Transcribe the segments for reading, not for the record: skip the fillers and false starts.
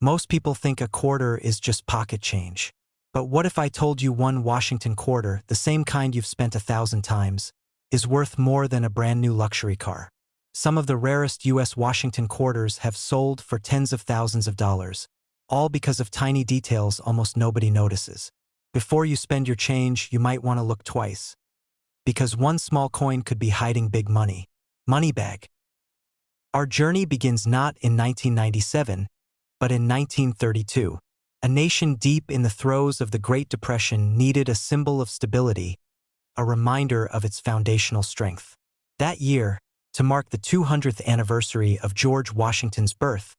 Most people think a quarter is just pocket change. But what if I told you one Washington quarter, the same kind you've spent 1,000 times, is worth more than a brand new luxury car? Some of the rarest U.S. Washington quarters have sold for tens of thousands of dollars, all because of tiny details almost nobody notices. Before you spend your change, you might want to look twice. Because one small coin could be hiding big money. Money bag. Our journey begins not in 1997, but in 1932. A nation deep in the throes of the Great Depression needed a symbol of stability, a reminder of its foundational strength. That year, to mark the 200th anniversary of George Washington's birth,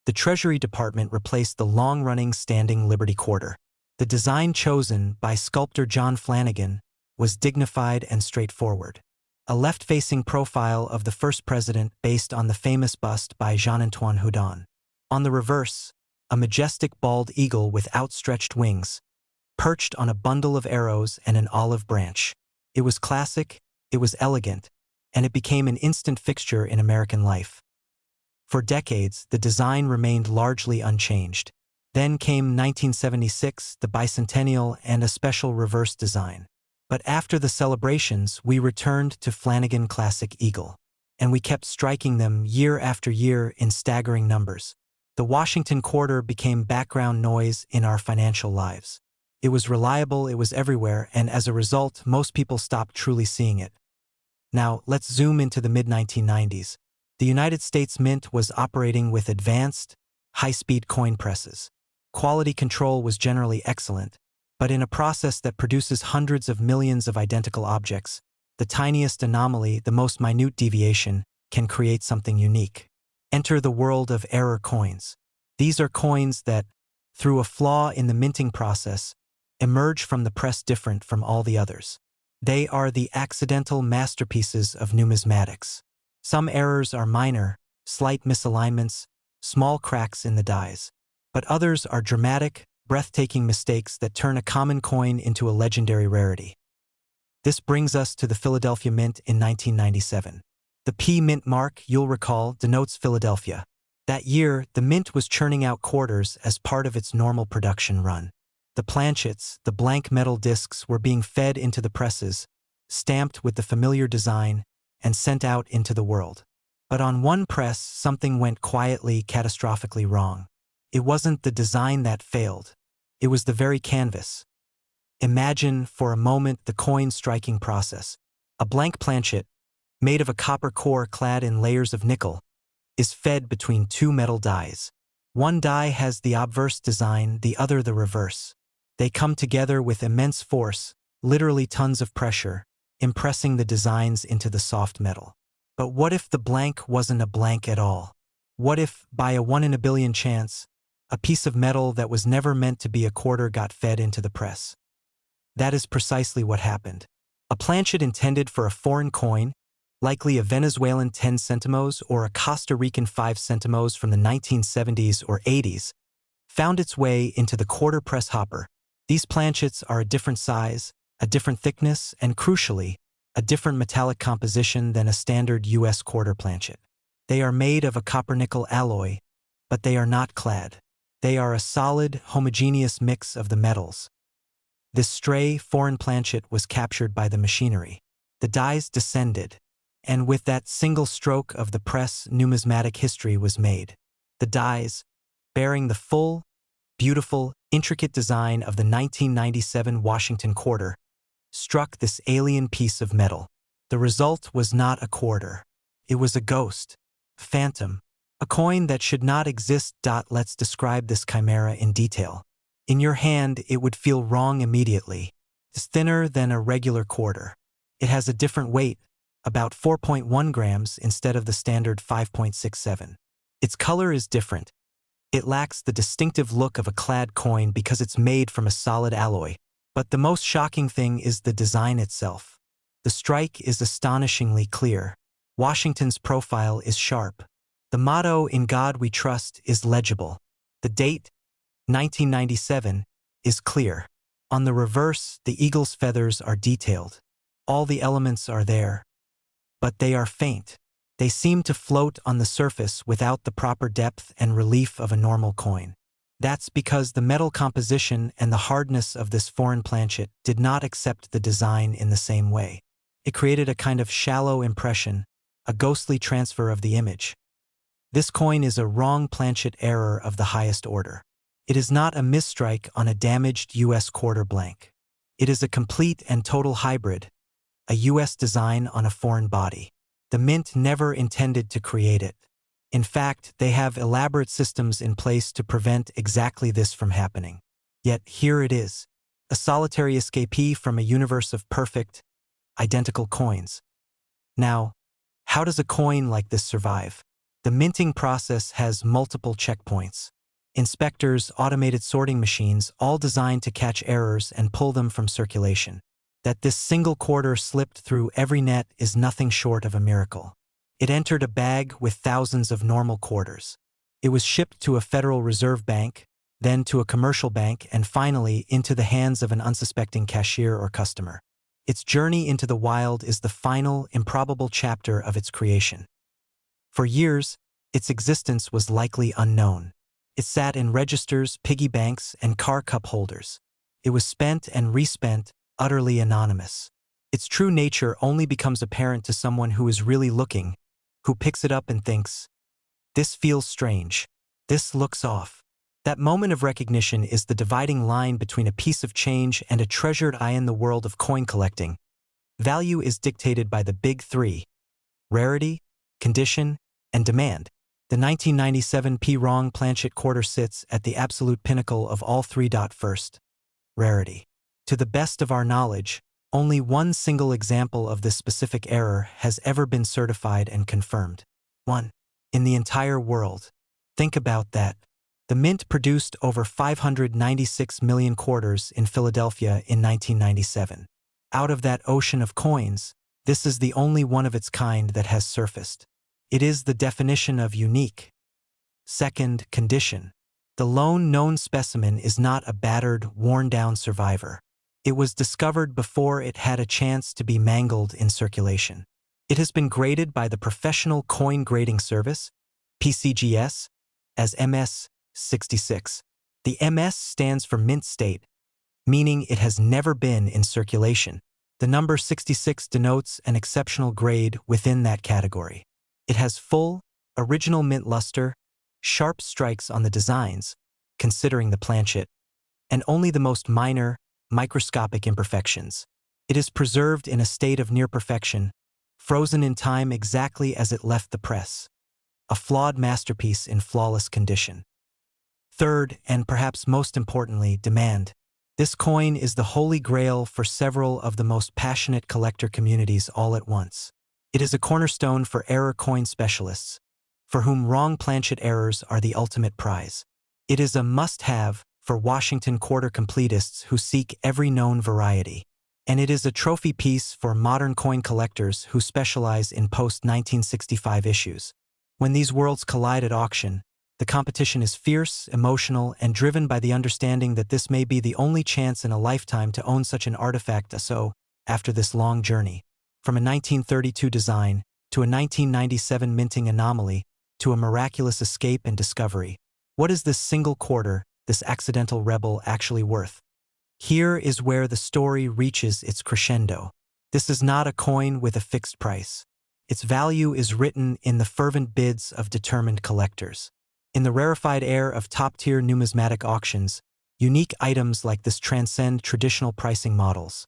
the Treasury Department replaced the long-running standing Liberty Quarter. The design chosen by sculptor John Flanagan was dignified and straightforward. A left-facing profile of the first president based on the famous bust by Jean-Antoine Houdon. On the reverse, a majestic bald eagle with outstretched wings, perched on a bundle of arrows and an olive branch. It was classic, it was elegant, and it became an instant fixture in American life. For decades, the design remained largely unchanged. Then came 1976, the bicentennial, and a special reverse design. But after the celebrations, we returned to Flanagan Classic Eagle. And we kept striking them year after year in staggering numbers. The Washington quarter became background noise in our financial lives. It was reliable, it was everywhere, and as a result, most people stopped truly seeing it. Now, let's zoom into the mid-1990s. The United States Mint was operating with advanced, high-speed coin presses. Quality control was generally excellent, but in a process that produces hundreds of millions of identical objects, the tiniest anomaly, the most minute deviation, can create something unique. Enter the world of error coins. These are coins that, through a flaw in the minting process, emerge from the press different from all the others. They are the accidental masterpieces of numismatics. Some errors are minor, slight misalignments, small cracks in the dies. But others are dramatic, breathtaking mistakes that turn a common coin into a legendary rarity. This brings us to the Philadelphia Mint in 1997. The P Mint mark, you'll recall, denotes Philadelphia. That year, the Mint was churning out quarters as part of its normal production run. The planchets, the blank metal discs, were being fed into the presses, stamped with the familiar design, and sent out into the world. But on one press, something went quietly, catastrophically wrong. It wasn't the design that failed. It was the very canvas. Imagine, for a moment, the coin striking process. A blank planchet, made of a copper core clad in layers of nickel, is fed between two metal dies. One die has the obverse design, the other the reverse. They come together with immense force, literally tons of pressure, impressing the designs into the soft metal. But what if the blank wasn't a blank at all? What if, by a 1 in a billion chance, a piece of metal that was never meant to be a quarter got fed into the press? That is precisely what happened. A planchet intended for a foreign coin, likely a Venezuelan 10 centimos or a Costa Rican 5 centimos from the 1970s or 80s, found its way into the quarter press hopper. These planchets are a different size, a different thickness, and crucially, a different metallic composition than a standard U.S. quarter planchet. They are made of a copper-nickel alloy, but they are not clad. They are a solid, homogeneous mix of the metals. This stray, foreign planchet was captured by the machinery. The dies descended, and with that single stroke of the press, numismatic history was made. The dies, bearing the full, beautiful, intricate design of the 1997 Washington quarter, struck this alien piece of metal. The result was not a quarter. It was a ghost, phantom, a coin that should not exist. Let's describe this chimera in detail. In your hand, it would feel wrong immediately. It's thinner than a regular quarter. It has a different weight, about 4.1 grams instead of the standard 5.67. Its color is different. It lacks the distinctive look of a clad coin because it's made from a solid alloy. But the most shocking thing is the design itself. The strike is astonishingly clear. Washington's profile is sharp. The motto, "In God We Trust," is legible. The date, 1997, is clear. On the reverse, the eagle's feathers are detailed. All the elements are there. But they are faint. They seem to float on the surface without the proper depth and relief of a normal coin. That's because the metal composition and the hardness of this foreign planchet did not accept the design in the same way. It created a kind of shallow impression, a ghostly transfer of the image. This coin is a wrong planchet error of the highest order. It is not a misstrike on a damaged US quarter blank. It is a complete and total hybrid, a US design on a foreign body. The mint never intended to create it. In fact, they have elaborate systems in place to prevent exactly this from happening. Yet here it is, a solitary escapee from a universe of perfect, identical coins. Now, how does a coin like this survive? The minting process has multiple checkpoints. Inspectors, automated sorting machines, all designed to catch errors and pull them from circulation. That this single quarter slipped through every net is nothing short of a miracle. It entered a bag with thousands of normal quarters. It was shipped to a Federal Reserve Bank, then to a commercial bank, and finally into the hands of an unsuspecting cashier or customer. Its journey into the wild is the final, improbable chapter of its creation. For years, its existence was likely unknown. It sat in registers, piggy banks, and car cup holders. It was spent and respent, utterly anonymous. Its true nature only becomes apparent to someone who is really looking, who picks it up and thinks, "This feels strange. This looks off." That moment of recognition is the dividing line between a piece of change and a treasured eye in the world of coin collecting. Value is dictated by the big three: rarity, condition, and demand. The 1997 P. Wrong planchet quarter sits at the absolute pinnacle of all three. First, rarity. To the best of our knowledge, only one single example of this specific error has ever been certified and confirmed. One. In the entire world. Think about that. The mint produced over 596 million quarters in Philadelphia in 1997. Out of that ocean of coins, this is the only one of its kind that has surfaced. It is the definition of unique. Second, condition. The lone known specimen is not a battered, worn-down survivor. It was discovered before it had a chance to be mangled in circulation. It has been graded by the Professional Coin Grading Service, PCGS, as MS-66. The MS stands for mint state, meaning it has never been in circulation. The number 66 denotes an exceptional grade within that category. It has full, original mint luster, sharp strikes on the designs, considering the planchet, and only the most minor, microscopic imperfections. It is preserved in a state of near perfection, frozen in time exactly as it left the press. A flawed masterpiece in flawless condition. Third, and perhaps most importantly, demand. This coin is the holy grail for several of the most passionate collector communities all at once. It is a cornerstone for error coin specialists, for whom wrong planchet errors are the ultimate prize. It is a must-have for Washington quarter completists who seek every known variety. And it is a trophy piece for modern coin collectors who specialize in post-1965 issues. When these worlds collide at auction, the competition is fierce, emotional, and driven by the understanding that this may be the only chance in a lifetime to own such an artifact. So, after this long journey, from a 1932 design, to a 1997 minting anomaly, to a miraculous escape and discovery, what is this single quarter, this accidental rebel, actually worth? Here is where the story reaches its crescendo. This is not a coin with a fixed price. Its value is written in the fervent bids of determined collectors. In the rarefied air of top-tier numismatic auctions, unique items like this transcend traditional pricing models.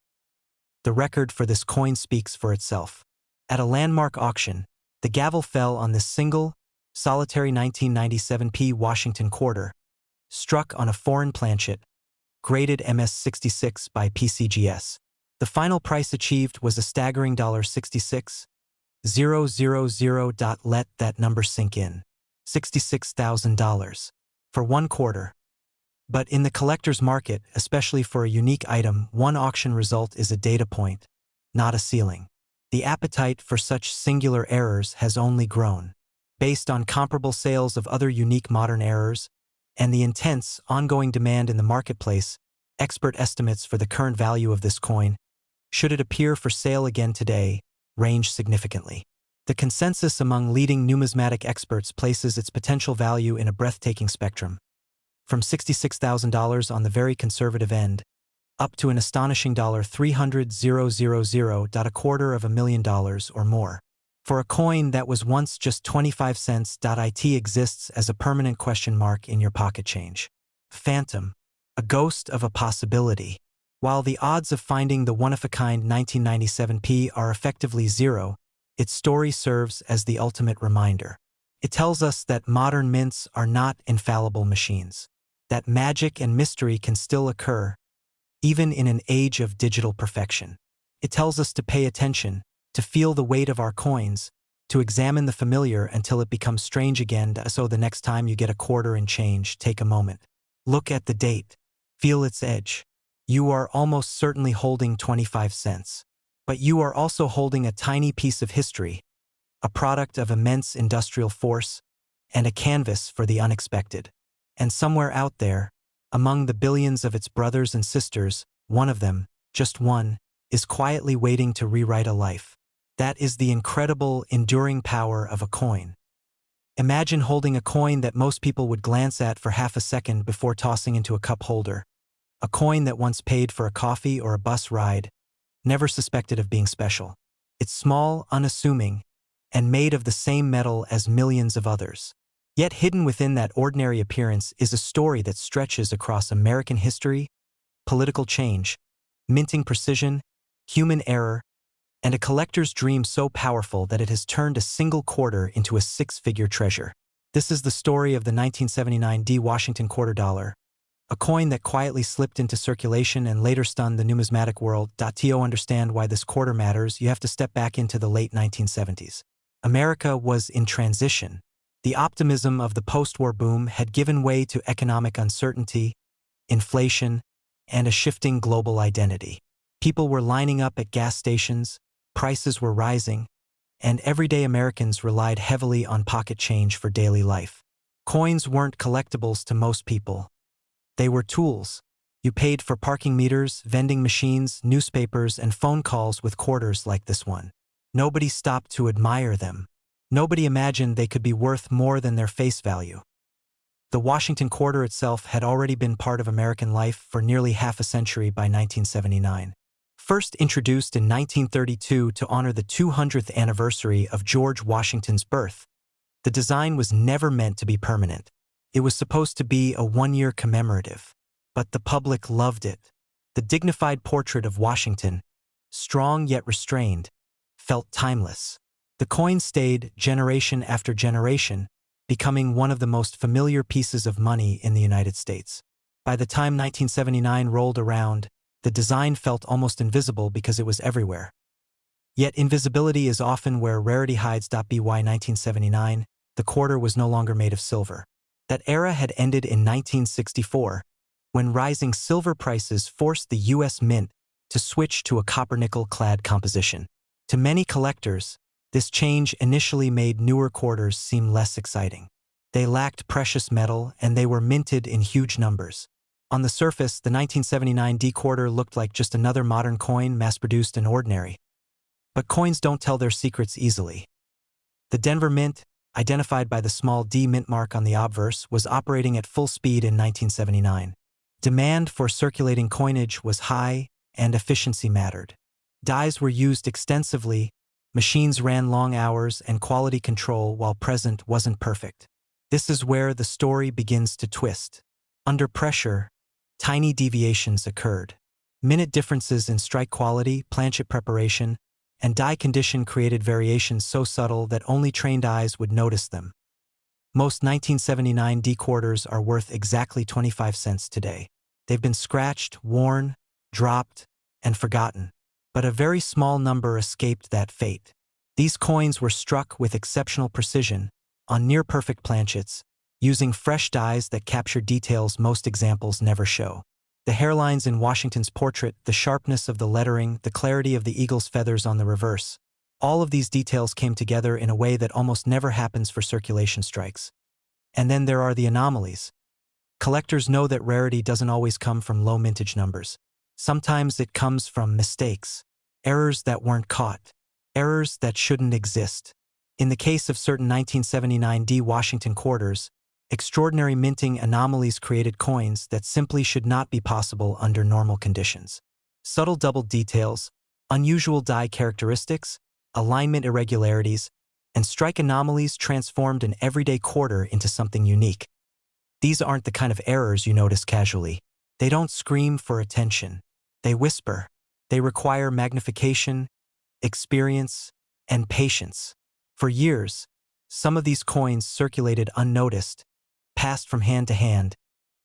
The record for this coin speaks for itself. At a landmark auction, the gavel fell on this single, solitary 1997 P. Washington quarter, struck on a foreign planchet, graded MS-66 by PCGS. The final price achieved was a staggering $66,000. Let that number sink in. $66,000 for one quarter. But in the collector's market, especially for a unique item, one auction result is a data point, not a ceiling. The appetite for such singular errors has only grown. Based on comparable sales of other unique modern errors, and the intense, ongoing demand in the marketplace, expert estimates for the current value of this coin, should it appear for sale again today, range significantly. The consensus among leading numismatic experts places its potential value in a breathtaking spectrum. from $66,000 on the very conservative end, up to an astonishing $300,000, $250,000 or more. For a coin that was once just 25 cents, it exists as a permanent question mark in your pocket change. Phantom, a ghost of a possibility. While the odds of finding the one-of-a-kind 1997p are effectively zero, its story serves as the ultimate reminder. It tells us that modern mints are not infallible machines, that magic and mystery can still occur, even in an age of digital perfection. It tells us to pay attention, to feel the weight of our coins, to examine the familiar until it becomes strange again, so the next time you get a quarter and change, take a moment. Look at the date. Feel its edge. You are almost certainly holding 25 cents. But you are also holding a tiny piece of history, a product of immense industrial force, and a canvas for the unexpected. And somewhere out there, among the billions of its brothers and sisters, one of them, just one, is quietly waiting to rewrite a life. That is the incredible, enduring power of a coin. Imagine holding a coin that most people would glance at for half a second before tossing into a cup holder. A coin that once paid for a coffee or a bus ride, never suspected of being special. It's small, unassuming, and made of the same metal as millions of others. Yet hidden within that ordinary appearance is a story that stretches across American history, political change, minting precision, human error, and a collector's dream so powerful that it has turned a single quarter into a six-figure treasure. This is the story of the 1979 Washington quarter dollar, a coin that quietly slipped into circulation and later stunned the numismatic world. To understand why this quarter matters, you have to step back into the late 1970s. America was in transition. The optimism of the post-war boom had given way to economic uncertainty, inflation, and a shifting global identity. People were lining up at gas stations, prices were rising, and everyday Americans relied heavily on pocket change for daily life. Coins weren't collectibles to most people. They were tools. You paid for parking meters, vending machines, newspapers, and phone calls with quarters like this one. Nobody stopped to admire them. Nobody imagined they could be worth more than their face value. The Washington quarter itself had already been part of American life for nearly half a century by 1979. First introduced in 1932 to honor the 200th anniversary of George Washington's birth, the design was never meant to be permanent. It was supposed to be a one-year commemorative. But the public loved it. The dignified portrait of Washington, strong yet restrained, felt timeless. The coin stayed generation after generation, becoming one of the most familiar pieces of money in the United States. By the time 1979 rolled around, the design felt almost invisible because it was everywhere. Yet invisibility is often where rarity hides. By 1979, the quarter was no longer made of silver. That era had ended in 1964, when rising silver prices forced the U.S. Mint to switch to a copper-nickel-clad composition. To many collectors, this change initially made newer quarters seem less exciting. They lacked precious metal and they were minted in huge numbers. On the surface, the 1979 D quarter looked like just another modern coin mass-produced and ordinary. But coins don't tell their secrets easily. The Denver Mint, identified by the small D mint mark on the obverse, was operating at full speed in 1979. Demand for circulating coinage was high and efficiency mattered. Dies were used extensively, machines ran long hours, and quality control, while present, wasn't perfect. This is where the story begins to twist. Under pressure, tiny deviations occurred. Minute differences in strike quality, planchet preparation, and die condition created variations so subtle that only trained eyes would notice them. Most 1979 D quarters are worth exactly 25 cents today. They've been scratched, worn, dropped, and forgotten. But a very small number escaped that fate. These coins were struck with exceptional precision, on near-perfect planchets, using fresh dies that capture details most examples never show. The hairlines in Washington's portrait, the sharpness of the lettering, the clarity of the eagle's feathers on the reverse. All of these details came together in a way that almost never happens for circulation strikes. And then there are the anomalies. Collectors know that rarity doesn't always come from low mintage numbers. Sometimes it comes from mistakes, errors that weren't caught, errors that shouldn't exist. In the case of certain 1979 D Washington quarters, Extraordinary minting anomalies created coins that simply should not be possible under normal conditions. Subtle double details, unusual die characteristics, alignment irregularities, and strike anomalies transformed an everyday quarter into something unique. These aren't the kind of errors you notice casually. They don't scream for attention. They whisper. They require magnification, experience, and patience. For years, some of these coins circulated unnoticed, passed from hand to hand,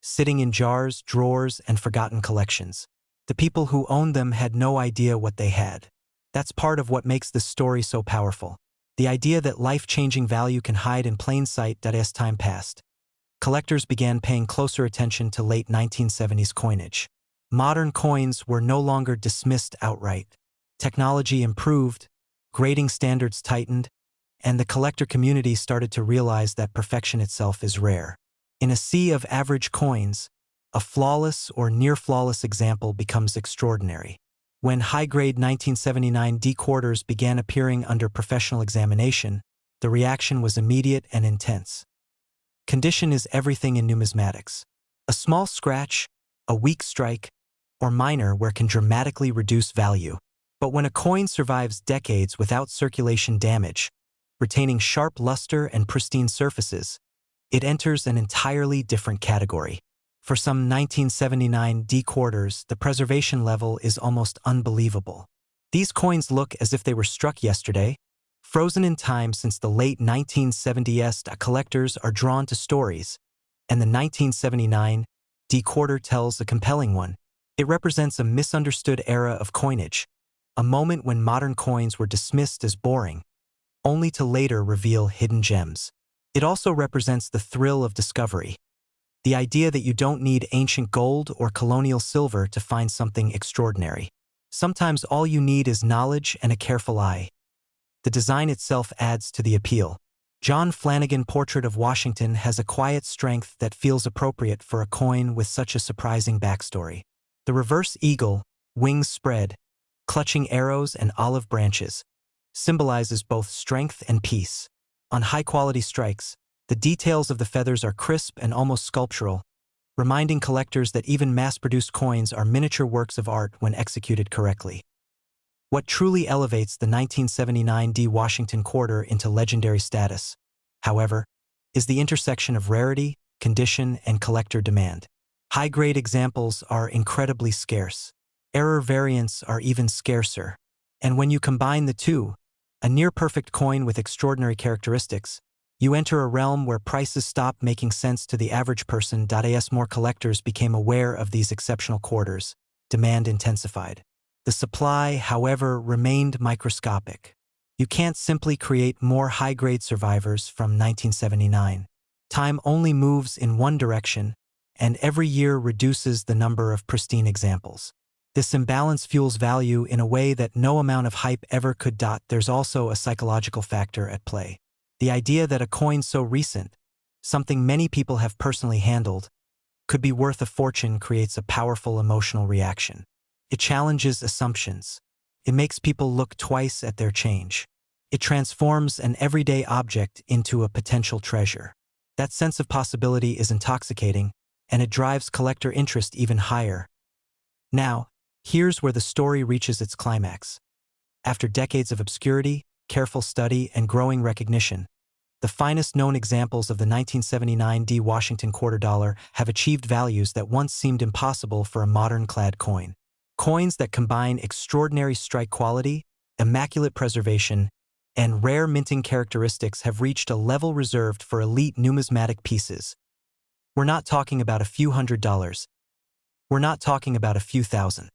sitting in jars, drawers, and forgotten collections. The people who owned them had no idea what they had. That's part of what makes this story so powerful. The idea that life-changing value can hide in plain sight. As time passed, collectors began paying closer attention to late 1970s coinage. Modern coins were no longer dismissed outright. Technology improved, grading standards tightened, and the collector community started to realize that perfection itself is rare. In a sea of average coins, a flawless or near-flawless example becomes extraordinary. When high-grade 1979 D quarters began appearing under professional examination, the reaction was immediate and intense. Condition is everything in numismatics. A small scratch, a weak strike, or minor wear can dramatically reduce value. But when a coin survives decades without circulation damage, retaining sharp luster and pristine surfaces, it enters an entirely different category. For some 1979 D quarters, the preservation level is almost unbelievable. These coins look as if they were struck yesterday, frozen in time since the late 1970s. Collectors are drawn to stories, and the 1979 D quarter tells a compelling one. It represents a misunderstood era of coinage, a moment when modern coins were dismissed as boring, only to later reveal hidden gems. It also represents the thrill of discovery. The idea that you don't need ancient gold or colonial silver to find something extraordinary. Sometimes all you need is knowledge and a careful eye. The design itself adds to the appeal. John Flanagan Portrait of Washington has a quiet strength that feels appropriate for a coin with such a surprising backstory. The reverse eagle, wings spread, clutching arrows and olive branches, symbolizes both strength and peace. On high-quality strikes, the details of the feathers are crisp and almost sculptural, reminding collectors that even mass-produced coins are miniature works of art when executed correctly. What truly elevates the 1979 D Washington quarter into legendary status, however, is the intersection of rarity, condition, and collector demand. High-grade examples are incredibly scarce. Error variants are even scarcer. And when you combine the two, a near-perfect coin with extraordinary characteristics, you enter a realm where prices stop making sense to the average person. As more collectors became aware of these exceptional quarters, demand intensified. The supply, however, remained microscopic. You can't simply create more high-grade survivors from 1979. Time only moves in one direction, and every year reduces the number of pristine examples. This imbalance fuels value in a way that no amount of hype ever could. There's also a psychological factor at play. The idea that a coin so recent, something many people have personally handled, could be worth a fortune creates a powerful emotional reaction. It challenges assumptions. It makes people look twice at their change. It transforms an everyday object into a potential treasure. That sense of possibility is intoxicating, and it drives collector interest even higher. Now, here's where the story reaches its climax. After decades of obscurity, careful study, and growing recognition, the finest known examples of the 1979 D Washington quarter dollar have achieved values that once seemed impossible for a modern-clad coin. Coins that combine extraordinary strike quality, immaculate preservation, and rare minting characteristics have reached a level reserved for elite numismatic pieces. We're not talking about a few $100s. We're not talking about a few thousand.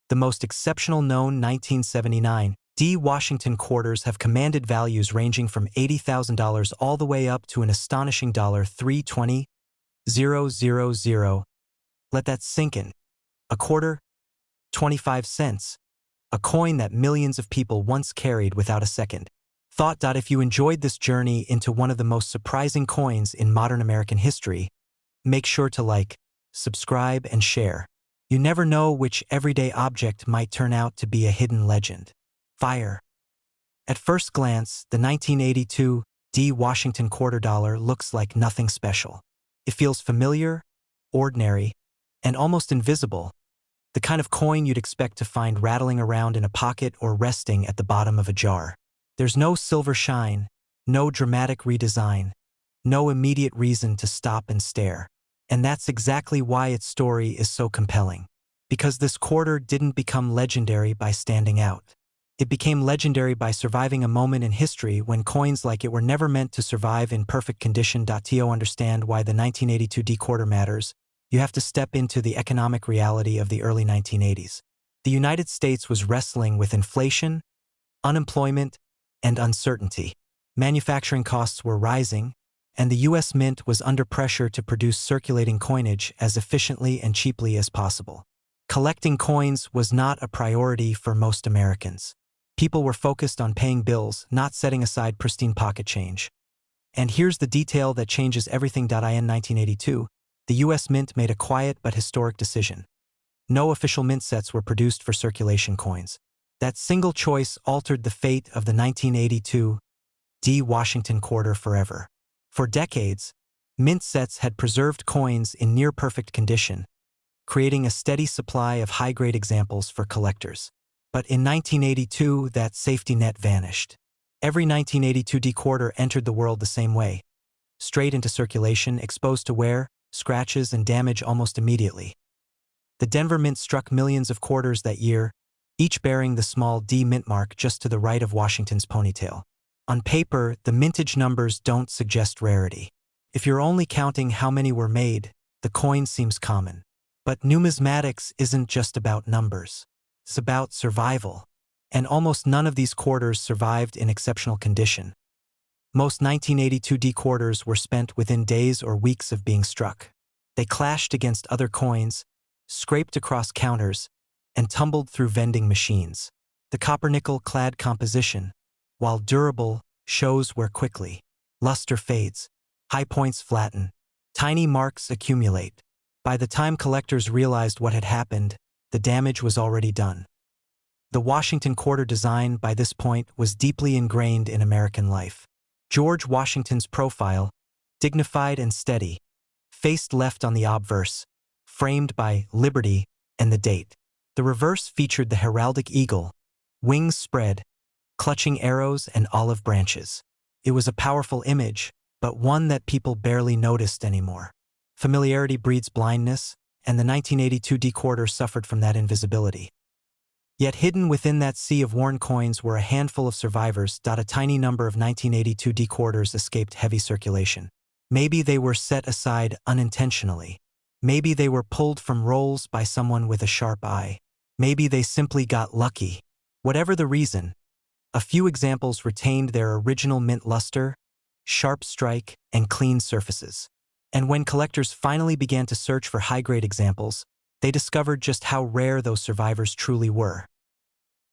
The most exceptional known 1979 D Washington quarters have commanded values ranging from $80,000 all the way up to an astonishing $320,000. Let that sink in. A quarter, 25 cents. A coin that millions of people once carried without a second thought. If you enjoyed this journey into one of the most surprising coins in modern American history, make sure to like, subscribe, and share. You never know which everyday object might turn out to be a hidden legend. Fire. At first glance, the 1982 Washington quarter dollar looks like nothing special. It feels familiar, ordinary, and almost invisible, the kind of coin you'd expect to find rattling around in a pocket or resting at the bottom of a jar. There's no silver shine, no dramatic redesign, no immediate reason to stop and stare. And that's exactly why its story is so compelling. Because this quarter didn't become legendary by standing out. It became legendary by surviving a moment in history when coins like it were never meant to survive in perfect condition. To understand why the 1982 D quarter matters, you have to step into the economic reality of the early 1980s. The United States was wrestling with inflation, unemployment, and uncertainty. Manufacturing costs were rising, and the U.S. Mint was under pressure to produce circulating coinage as efficiently and cheaply as possible. Collecting coins was not a priority for most Americans. People were focused on paying bills, not setting aside pristine pocket change. And here's the detail that changes everything. In 1982, the U.S. Mint made a quiet but historic decision. No official mint sets were produced for circulation coins. That single choice altered the fate of the 1982 D Washington quarter forever. For decades, mint sets had preserved coins in near-perfect condition, creating a steady supply of high-grade examples for collectors. But in 1982, that safety net vanished. Every 1982 D quarter entered the world the same way, straight into circulation, exposed to wear, scratches, and damage almost immediately. The Denver Mint struck millions of quarters that year, each bearing the small D mint mark just to the right of Washington's ponytail. On paper, the mintage numbers don't suggest rarity. If you're only counting how many were made, the coin seems common. But numismatics isn't just about numbers. It's about survival. And almost none of these quarters survived in exceptional condition. Most 1982 D quarters were spent within days or weeks of being struck. They clashed against other coins, scraped across counters, and tumbled through vending machines. The copper-nickel-clad composition, while durable, shows wear quickly. Luster fades. High points flatten. Tiny marks accumulate. By the time collectors realized what had happened, the damage was already done. The Washington quarter design by this point was deeply ingrained in American life. George Washington's profile, dignified and steady, faced left on the obverse, framed by Liberty and the date. The reverse featured the heraldic eagle, wings spread, clutching arrows and olive branches. It was a powerful image, but one that people barely noticed anymore. Familiarity breeds blindness, and the 1982 D quarter suffered from that invisibility. Yet hidden within that sea of worn coins were a handful of survivors. A tiny number of 1982 D quarters escaped heavy circulation. Maybe they were set aside unintentionally. Maybe they were pulled from rolls by someone with a sharp eye. Maybe they simply got lucky. Whatever the reason, a few examples retained their original mint luster, sharp strike, and clean surfaces. And when collectors finally began to search for high-grade examples, they discovered just how rare those survivors truly were.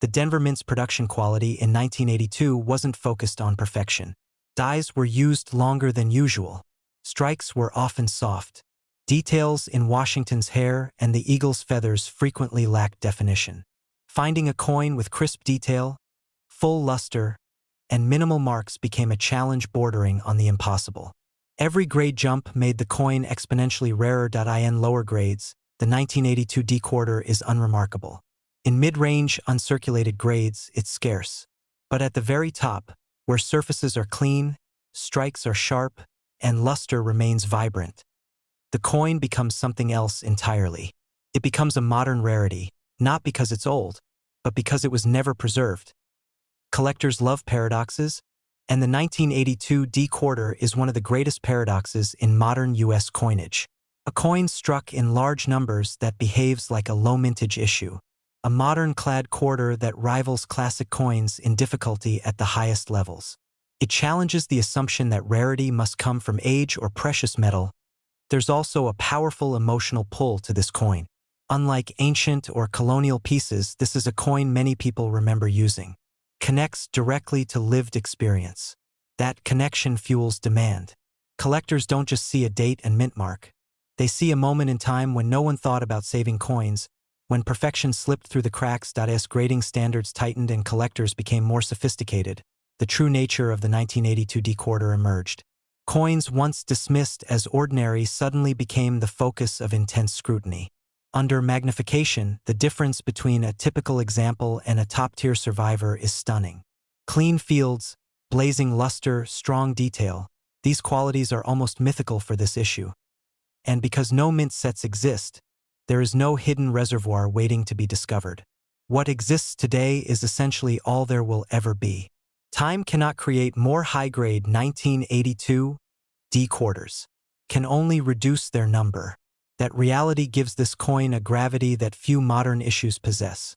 The Denver Mint's production quality in 1982 wasn't focused on perfection. Dies were used longer than usual. Strikes were often soft. Details in Washington's hair and the eagle's feathers frequently lacked definition. Finding a coin with crisp detail, full luster, and minimal marks became a challenge bordering on the impossible. Every grade jump made the coin exponentially rarer. In lower grades, the 1982 D quarter is unremarkable. In mid-range, uncirculated grades, it's scarce. But at the very top, where surfaces are clean, strikes are sharp, and luster remains vibrant, the coin becomes something else entirely. It becomes a modern rarity, not because it's old, but because it was never preserved. Collectors love paradoxes, and the 1982 D quarter is one of the greatest paradoxes in modern U.S. coinage. A coin struck in large numbers that behaves like a low-mintage issue. A modern-clad quarter that rivals classic coins in difficulty at the highest levels. It challenges the assumption that rarity must come from age or precious metal. There's also a powerful emotional pull to this coin. Unlike ancient or colonial pieces, this is a coin many people remember using. Connects directly to lived experience. That connection fuels demand. Collectors don't just see a date and mint mark. They see a moment in time when no one thought about saving coins, when perfection slipped through the cracks. As grading standards tightened and collectors became more sophisticated, the true nature of the 1982 D quarter emerged. Coins once dismissed as ordinary suddenly became the focus of intense scrutiny. Under magnification, the difference between a typical example and a top-tier survivor is stunning. Clean fields, blazing luster, strong detail, these qualities are almost mythical for this issue. And because no mint sets exist, there is no hidden reservoir waiting to be discovered. What exists today is essentially all there will ever be. Time cannot create more high-grade 1982 D quarters, can only reduce their number. That reality gives this coin a gravity that few modern issues possess.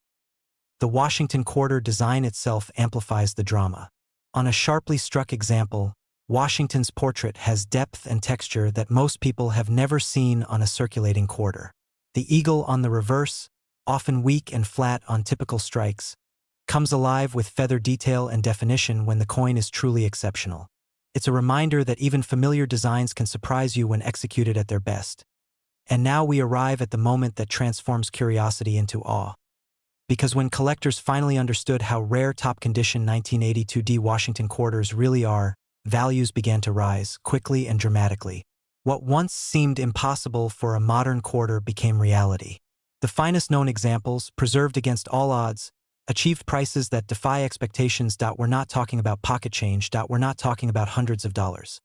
The Washington quarter design itself amplifies the drama. On a sharply struck example, Washington's portrait has depth and texture that most people have never seen on a circulating quarter. The eagle on the reverse, often weak and flat on typical strikes, comes alive with feather detail and definition when the coin is truly exceptional. It's a reminder that even familiar designs can surprise you when executed at their best. And now we arrive at the moment that transforms curiosity into awe. Because when collectors finally understood how rare top-condition 1982 D Washington quarters really are, values began to rise, quickly and dramatically. What once seemed impossible for a modern quarter became reality. The finest known examples, preserved against all odds, achieved prices that defy expectations. We're not talking about pocket change. We're not talking about hundreds of dollars.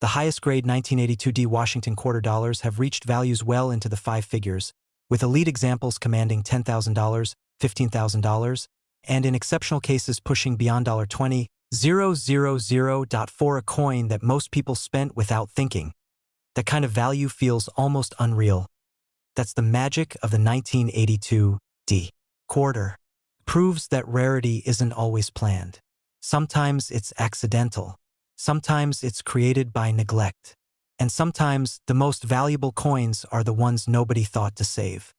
The highest grade 1982 D Washington quarter dollars have reached values well into the five figures, with elite examples commanding $10,000, $15,000, and in exceptional cases pushing beyond $20,000 for a coin that most people spent without thinking. That kind of value feels almost unreal. That's the magic of the 1982 D quarter. Proves that rarity isn't always planned. Sometimes it's accidental. Sometimes it's created by neglect. And sometimes the most valuable coins are the ones nobody thought to save.